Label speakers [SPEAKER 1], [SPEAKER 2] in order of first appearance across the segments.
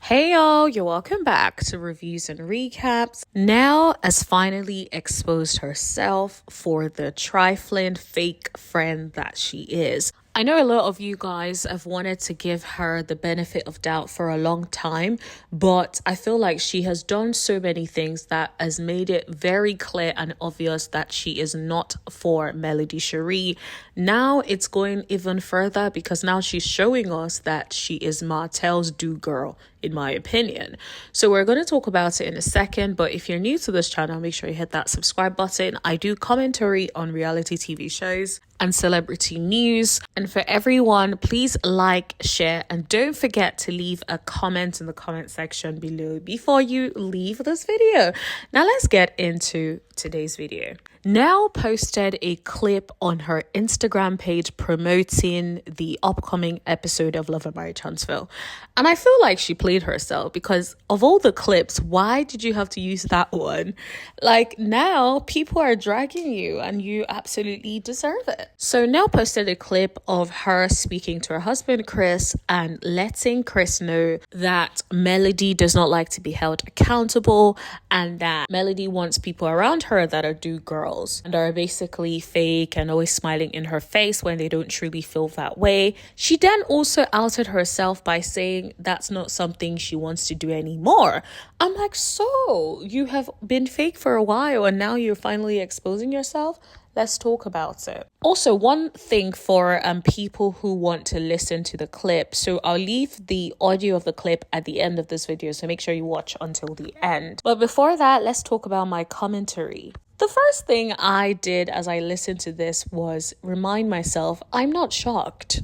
[SPEAKER 1] Hey y'all, you're welcome back to Reviews and Recaps. Nell has finally exposed herself for the trifling fake friend that she is. I know a lot of you guys have wanted to give her the benefit of doubt for a long time, but I feel like she has done so many things that has made it very clear and obvious that she is not for Melody Shari. Now it's going even further because now she's showing us that she is Martell's do-girl, in my opinion. So we're going to talk about it in a second, but if you're new to this channel, make sure you hit that subscribe button. I do commentary on reality TV shows and celebrity news. And for everyone, please like, share, and don't forget to leave a comment in the comment section below before you leave this video. Now let's get into today's video. Nell posted a clip on her Instagram page promoting the upcoming episode of Love and Marriage Huntsville. And I feel like she played herself because of all the clips, why did you have to use that one? Like, now people are dragging you and you absolutely deserve it. So Nell posted a clip of her speaking to her husband Chris and letting Chris know that Melody does not like to be held accountable and that Melody wants people around her that are do-girls and are basically fake and always smiling in her face when they don't truly feel that way. She then also outed herself by saying that's not something she wants to do anymore. I'm like, so you have been fake for a while and now you're finally exposing yourself? Let's talk about it. Also, one thing for people who want to listen to the clip. So I'll leave the audio of the clip at the end of this video. So make sure you watch until the end. But before that, let's talk about my commentary. The first thing I did as I listened to this was remind myself, I'm not shocked.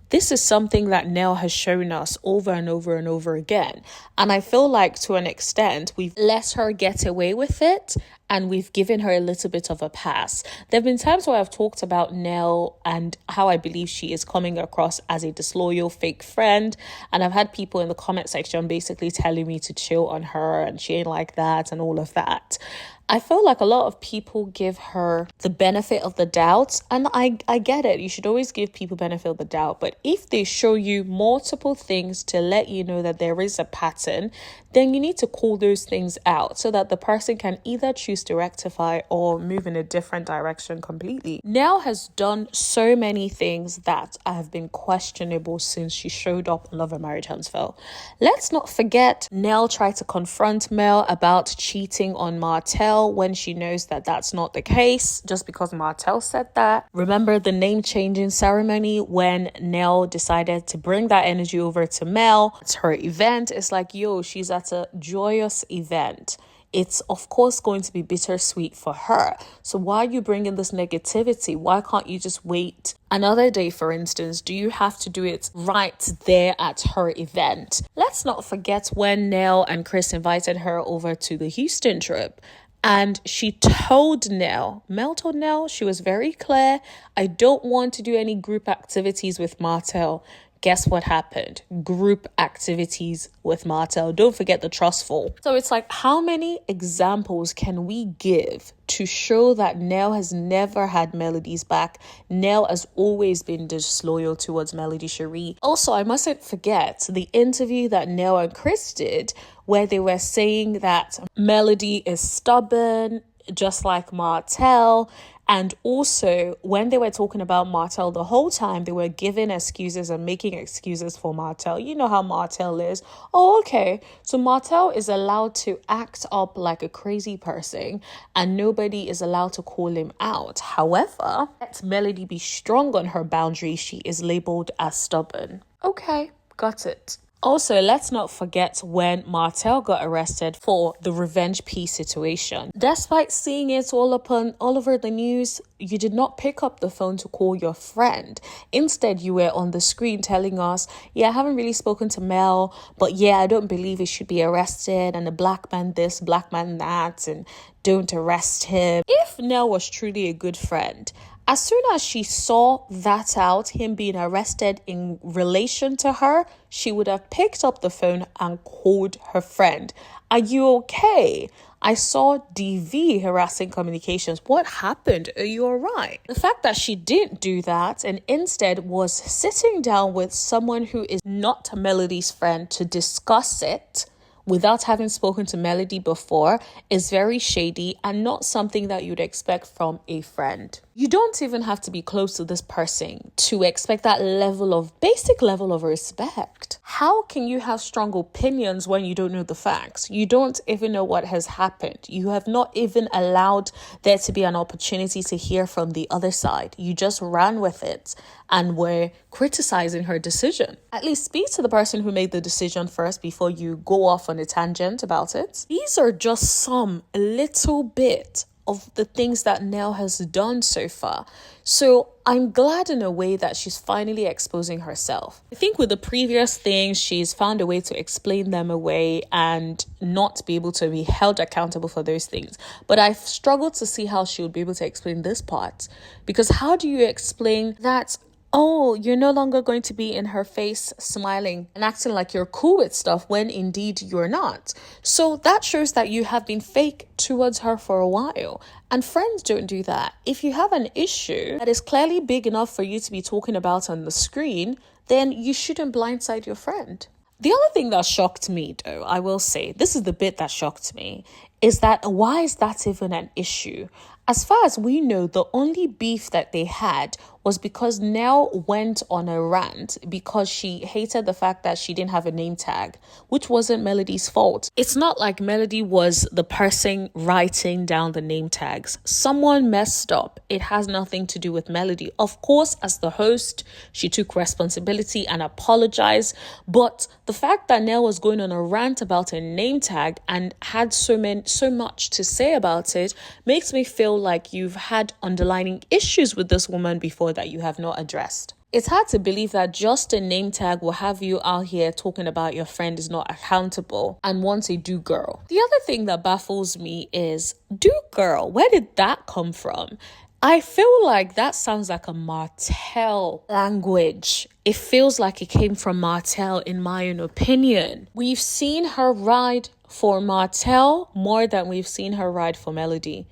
[SPEAKER 1] This is something that Nell has shown us over and over and over again. And I feel like to an extent, we've let her get away with it and we've given her a little bit of a pass. There have been times where I've talked about Nell and how I believe she is coming across as a disloyal fake friend. And I've had people in the comment section basically telling me to chill on her and she ain't like that and all of that. I feel like a lot of people give her the benefit of the doubt, and I get it. You should always give people benefit of the doubt. But if they show you multiple things to let you know that there is a pattern, then you need to call those things out so that the person can either choose to rectify or move in a different direction completely. Nell has done so many things that have been questionable since she showed up on Love and Marriage Huntsville. Let's not forget Nell tried to confront Mel about cheating on Martell when she knows that that's not the case, just because Martell said that. Remember the name changing ceremony when Nell decided to bring that energy over to Mel? It's her event. It's like, yo, she's at a joyous event. It's of course going to be bittersweet for her. So why are you bringing this negativity? Why can't you just wait another day, for instance? Do you have to do it right there at her event? Let's not forget when Nell and Chris invited her over to the Houston trip. And she told Nell, Mel told Nell, she was very clear, I don't want to do any group activities with Martell. Guess what happened? Group activities with Martell. Don't forget the trustful. So it's like, how many examples can we give to show that Nell has never had Melody's back? Nell has always been disloyal towards Melody Shari. Also, I mustn't forget the interview that Nell and Chris did where they were saying that Melody is stubborn, just like Martell. And also, when they were talking about Martell the whole time, they were giving excuses and making excuses for Martell. You know how Martell is. Oh, okay. So Martell is allowed to act up like a crazy person and nobody is allowed to call him out. However, let Melody be strong on her boundaries. She is labeled as stubborn. Okay, got it. Also, let's not forget when Martell got arrested for the revenge piece situation. Despite seeing it all over the news, you did not pick up the phone to call your friend. Instead, you were on the screen telling us, yeah, I haven't really spoken to Mel, but yeah, I don't believe he should be arrested, and a black man this, black man that, and don't arrest him. If Nell was truly a good friend, As soon as she saw that out, him being arrested in relation to her, she would have picked up the phone and called her friend. Are you okay? I saw DV harassing communications. What happened? Are you all right? The fact that she didn't do that and instead was sitting down with someone who is not Melody's friend to discuss it without having spoken to Melody before is very shady and not something that you'd expect from a friend. You don't even have to be close to this person to expect that basic level of respect. How can you have strong opinions when you don't know the facts? You don't even know what has happened. You have not even allowed there to be an opportunity to hear from the other side. You just ran with it and were criticizing her decision. At least speak to the person who made the decision first before you go off on a tangent about it. These are just a little bit of the things that Nell has done so far. So I'm glad in a way that she's finally exposing herself. I think with the previous things, she's found a way to explain them away and not be able to be held accountable for those things. But I've struggled to see how she would be able to explain this part. Because how do you explain that, oh, you're no longer going to be in her face smiling and acting like you're cool with stuff when indeed you're not? So that shows that you have been fake towards her for a while. And friends don't do that. If you have an issue that is clearly big enough for you to be talking about on the screen, then you shouldn't blindside your friend. The other thing that shocked me, though, I will say, this is the bit that shocked me, is that why is that even an issue? As far as we know, the only beef that they had was because Nell went on a rant because she hated the fact that she didn't have a name tag, which wasn't Melody's fault. It's not like Melody was the person writing down the name tags. Someone messed up. It has nothing to do with Melody. Of course, as the host, she took responsibility and apologized. But the fact that Nell was going on a rant about a name tag and had so much to say about it makes me feel like you've had underlying issues with this woman before that you have not addressed. It's hard to believe that just a name tag will have you out here talking about your friend is not accountable and wants a do girl. The other thing that baffles me is do girl. Where did that come from? I feel like that sounds like a Martell language. It feels like it came from Martell, in my own opinion. We've seen her ride for Martell more than we've seen her ride for Melody.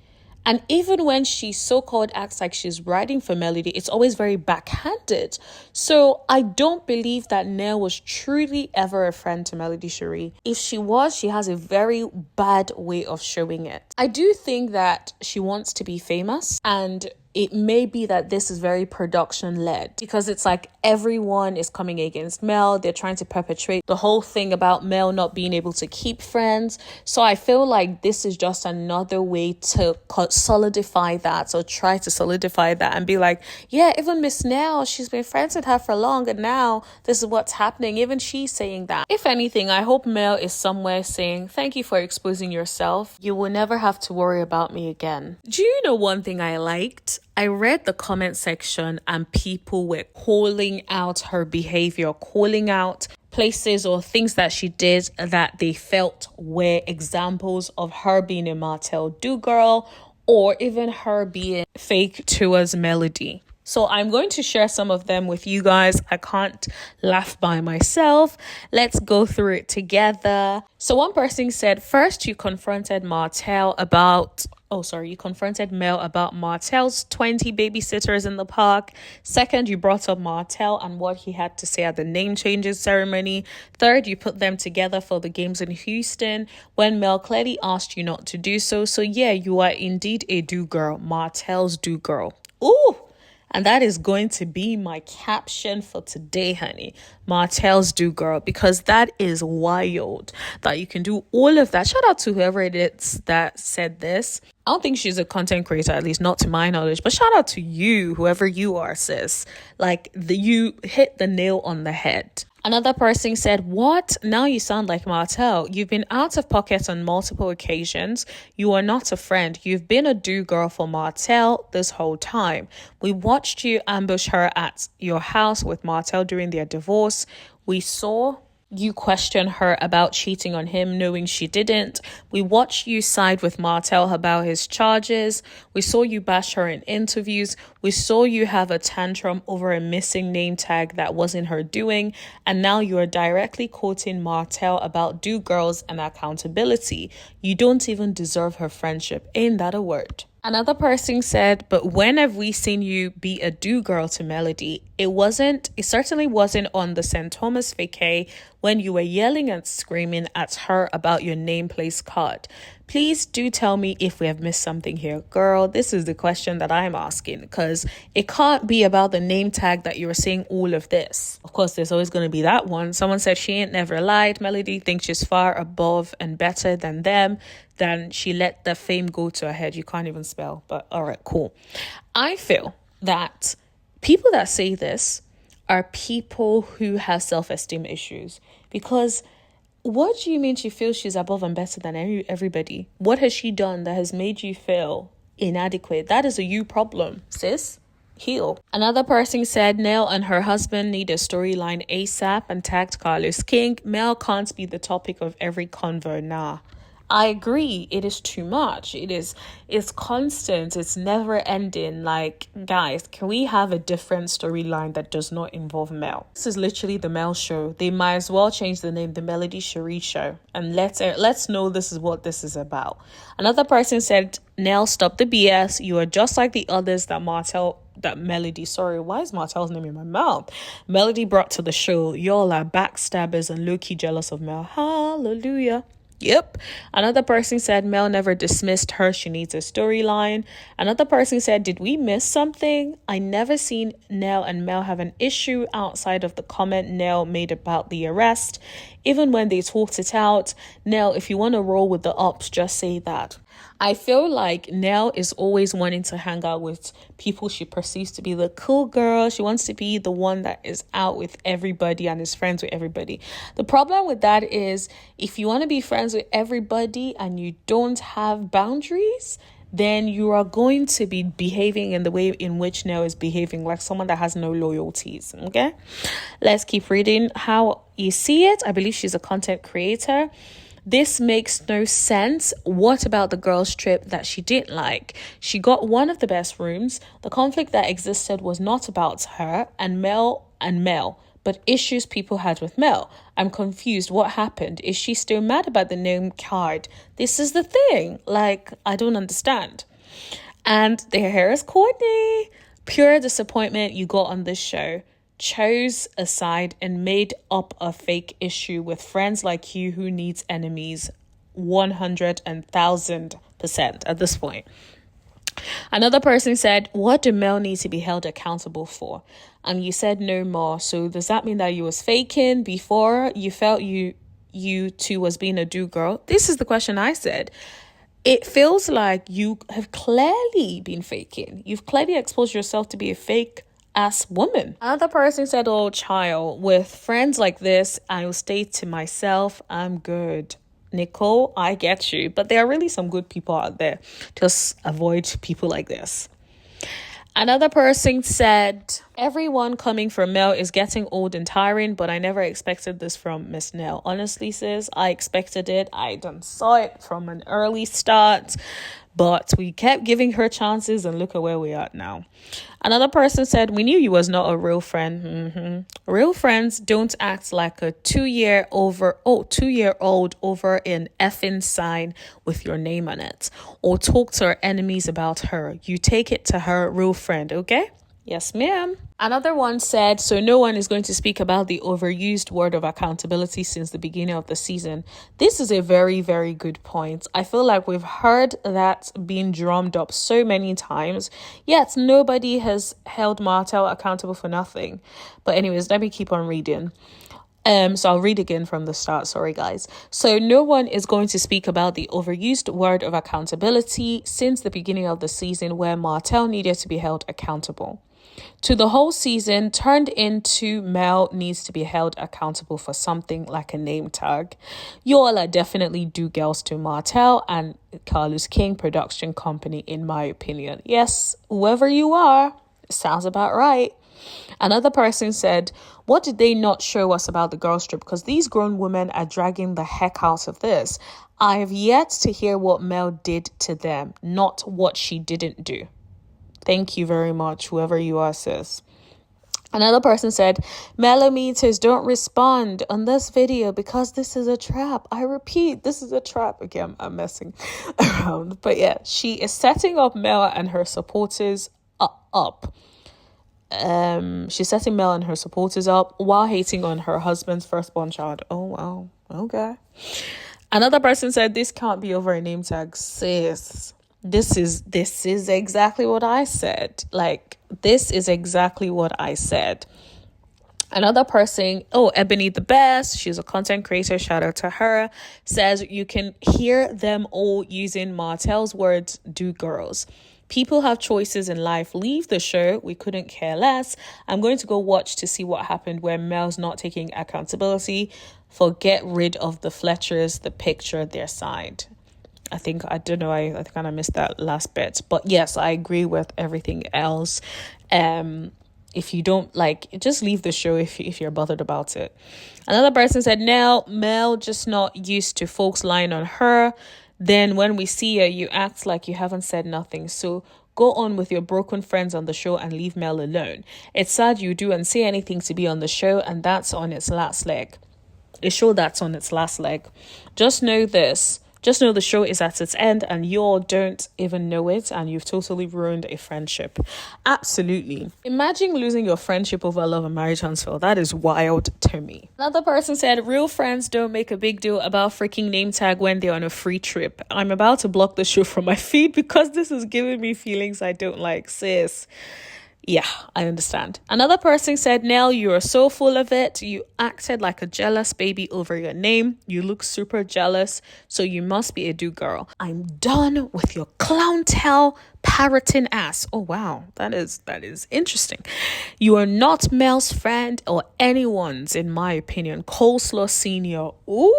[SPEAKER 1] And even when she so-called acts like she's riding for Melody, it's always very backhanded. So I don't believe that Nell was truly ever a friend to Melody Shari. If she was, she has a very bad way of showing it. I do think that she wants to be famous, and it may be that this is very production-led because it's like everyone is coming against Mel. They're trying to perpetuate the whole thing about Mel not being able to keep friends. So I feel like this is just another way to solidify that, or try to solidify that and be like, yeah, even Miss Nell, she's been friends with her for long and now this is what's happening. Even she's saying that. If anything, I hope Mel is somewhere saying, thank you for exposing yourself. You will never have to worry about me again. Do you know one thing I liked? I read the comment section and people were calling out her behavior, calling out places or things that she did that they felt were examples of her being a Martell do-girl or even her being fake towards Melody. So I'm going to share some of them with you guys. I can't laugh by myself. Let's go through it together. So one person said, first you confronted Mel about Martell's 20 babysitters in the park. Second, you brought up Martell and what he had to say at the name changes ceremony. Third, you put them together for the games in Houston when Mel clearly asked you not to do so. So yeah, you are indeed a do-girl, Martell's do-girl. Ooh! And that is going to be my caption for today, honey. Martell's do girl, because that is wild that you can do all of that. Shout out to whoever it is that said this. I don't think she's a content creator, at least not to my knowledge, but shout out to you, whoever you are, sis. Like, you hit the nail on the head. Another person said, what? Now you sound like Martell. You've been out of pocket on multiple occasions. You are not a friend. You've been a do-girl for Martell this whole time. We watched you ambush her at your house with Martell during their divorce. We saw you question her about cheating on him knowing she didn't. We watched you side with Martell about his charges. We saw you bash her in interviews. We saw you have a tantrum over a missing name tag that wasn't her doing. And now you are directly quoting Martell about do girls and accountability. You don't even deserve her friendship. Ain't that a word? Another person said, but when have we seen you be a do-girl to Melody? It certainly wasn't on the St. Thomas vacay when you were yelling and screaming at her about your nameplate card. Please do tell me if we have missed something here. Girl, this is the question that I'm asking, because it can't be about the name tag that you're saying all of this. Of course, there's always going to be that one. Someone said she ain't never lied. Melody thinks she's far above and better than them. Then she let the fame go to her head. You can't even spell, but all right, cool. I feel that people that say this are people who have self-esteem issues, because what do you mean she feels she's above and better than everybody? What has she done that has made you feel inadequate? That is a you problem, sis. Heal. Another person said Nell and her husband need a storyline ASAP and tagged Carlos King. Mel can't be the topic of every convo now. I agree. It is too much. It's constant. It's never ending. Like, guys, can we have a different storyline that does not involve Mel? This is literally the Mel show. They might as well change the name, the Melody Shari show, and let's know this is what this is about. Another person said, Nell, stop the BS. You are just like the others that Melody, why is Martell's name in my mouth? Melody brought to the show. Y'all are backstabbers and low-key jealous of Mel. Hallelujah. Yep. Another person said Mel never dismissed her. She needs a storyline. Another person said, did we miss something? I never seen Nell and Mel have an issue outside of the comment Nell made about the arrest. Even when they talked it out, Nell, if you want to roll with the ops, just say that. I feel like Nell is always wanting to hang out with people she perceives to be the cool girl. She wants to be the one that is out with everybody and is friends with everybody. The problem with that is if you want to be friends with everybody and you don't have boundaries, then you are going to be behaving in the way in which Nell is behaving, like someone that has no loyalties. Okay, let's keep reading how you see it. I believe she's a content creator. This makes no sense. What about the girls' trip that she didn't like? She got one of the best rooms. The conflict that existed was not about her and Mel, but issues people had with Mel. I'm confused. What happened? Is she still mad about the name card? This is the thing. Like, I don't understand. And here is Courtney. Pure disappointment you got on this show. Chose a side and made up a fake issue with friends like you who needs enemies 100,000% at this point. Another person said, what do Mel need to be held accountable for? And you said no more. So does that mean that you was faking before you felt you too was being a do-girl? This is the question I said. It feels like you have clearly been faking. You've clearly exposed yourself to be a fake as woman. Another person said, oh child, with friends like this, I will stay to myself. I'm good. Nicole, I get you. But there are really some good people out there. Just avoid people like this. Another person said, everyone coming from Mel is getting old and tiring, but I never expected this from Miss Nell. Honestly, sis, I expected it. I done saw it from an early start. But we kept giving her chances and look at where we are now. Another person said, we knew you was not a real friend. Real friends don't act like a 2-year-old over an effing sign with your name on it. Or talk to her enemies about her. You take it to her real friend, okay? Yes, ma'am. Another one said, so no one is going to speak about the overused word of accountability since the beginning of the season. This is a very, very good point. I feel like we've heard that being drummed up so many times, yet nobody has held Martell accountable for nothing. But anyways, let me keep on reading. So I'll read again from the start. Sorry, guys. So no one is going to speak about the overused word of accountability since the beginning of the season where Martell needed to be held accountable. To the whole season turned into Mel needs to be held accountable for something like a name tag. Y'all are definitely do girls to Martell and Carlos King production company, in my opinion. Yes, whoever you are, sounds about right. Another person said, what did they not show us about the girls trip? Because these grown women are dragging the heck out of this. I have yet to hear what Mel did to them, not what she didn't do. Thank you very much, whoever you are, sis. Another person said, Mellometers, don't respond on this video because this is a trap. I repeat, this is a trap. Again, I'm messing around. But yeah, she is setting up Mel and her supporters up. She's setting Mel and her supporters up while hating on her husband's firstborn child. Oh, wow. Okay. Another person said, this can't be over a name tag. Sis, this is exactly what I said. Like, this is exactly what I said. Another person, Ebony the Best, she's a content creator, shout out to her, says you can hear them all using Martell's words, do girls. People have choices in life. Leave the show. We couldn't care less. I'm going to go watch to see what happened where Mel's not taking accountability for get rid of the Fletchers, the picture, their side. I think I kind of missed that last bit. But yes, I agree with everything else. If you don't just leave the show if you're bothered about it. Another person said, Mel just not used to folks lying on her. Then when we see her, you act like you haven't said nothing. So go on with your broken friends on the show and leave Mel alone. It's sad you do and say anything to be on the show, and that's on its last leg. A show that's on its last leg. Just know this. Just know the show is at its end and you all don't even know it, and you've totally ruined a friendship. Absolutely. Imagine losing your friendship over love and marriage transfer. That is wild to me. Another person said, real friends don't make a big deal about freaking name tag when they're on a free trip. I'm about to block the show from my feed because this is giving me feelings I don't like, sis. Yeah, I understand. Another person said, Nell, you are so full of it. You acted like a jealous baby over your name. You look super jealous, so you must be a do girl. I'm done with your clown tail parroting ass. Oh, wow. That is interesting. You are not Mel's friend or anyone's, in my opinion. Coleslaw Senior. Ooh.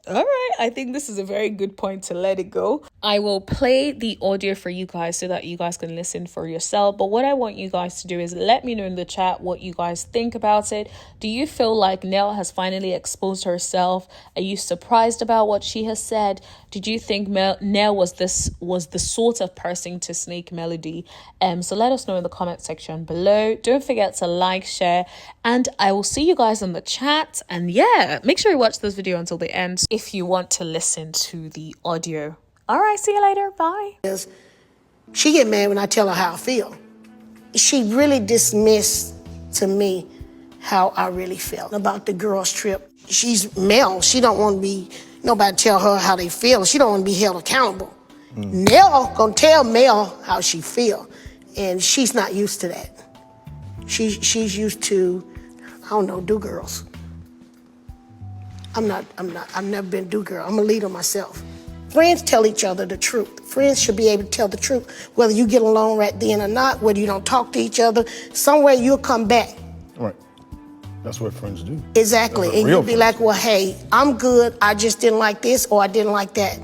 [SPEAKER 1] All right, I think this is a very good point to let it go. I will play the audio for you guys so that you guys can listen for yourself. But what I want you guys to do is let me know in the chat what you guys think about it. Do you feel like Nell has finally exposed herself? Are you surprised about what she has said? Did you think Nell was the sort of person to snake Melody? So let us know in the comment section below. Don't forget to like, share, and I will see you guys in the chat. And yeah, make sure you watch this video until the end if you want to listen to the audio. All right, see you later. Bye.
[SPEAKER 2] She get mad when I tell her how I feel. She really dismissed to me how I really felt about the girls' trip. She's Mel. She don't want to be nobody tell her how they feel. She don't want to be held accountable. Nell gonna tell Mel how she feel, and she's not used to that. She's used to, I don't know, do girls. I've never been do girl. I'm a leader myself. Friends tell each other the truth. Friends should be able to tell the truth, whether you get along right then or not, whether you don't talk to each other. Somewhere you'll come back.
[SPEAKER 3] Right. That's what friends do.
[SPEAKER 2] Exactly. And you'll be like, well, hey, I'm good. I just didn't like this or I didn't like that.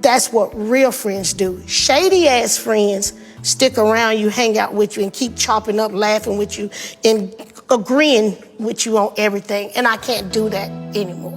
[SPEAKER 2] That's what real friends do. Shady ass friends stick around you, hang out with you, and keep chopping up, laughing with you, and agreeing with you on everything. And I can't do that anymore.